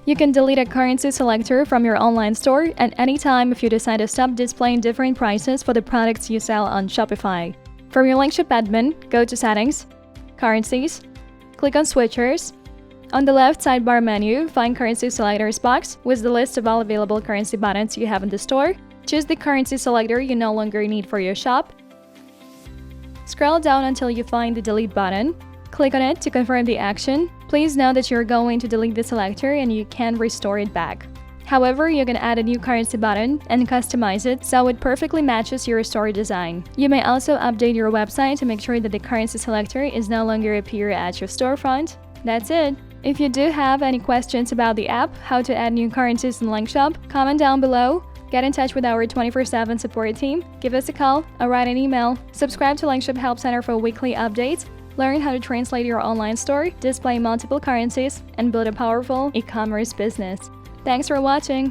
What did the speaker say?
You can delete a currency selector from your online store at any time if you decide to stop displaying different prices for the products you sell on Shopify. From your LangShop admin, go to Settings, Currencies, click on Switchers. On the left sidebar menu, find Currency Selectors box with the list of all available currency buttons you have in the store. Choose the currency selector you no longer need for your shop. Scroll down until you find the Delete button. Click on it to confirm the action. Please note that you're going to delete the selector and you can't restore it back. However, you can add a new currency button and customize it so it perfectly matches your store design. You may also update your website to make sure that the currency selector is no longer appear at your storefront. That's it! If you do have any questions about the app, how to add new currencies in LangShop, comment down below. Get in touch with our 24/7 support team, give us a call, or write an email. Subscribe to LangShop Help Center for weekly updates. Learn how to translate your online store, display multiple currencies, and build a powerful e-commerce business. Thanks for watching!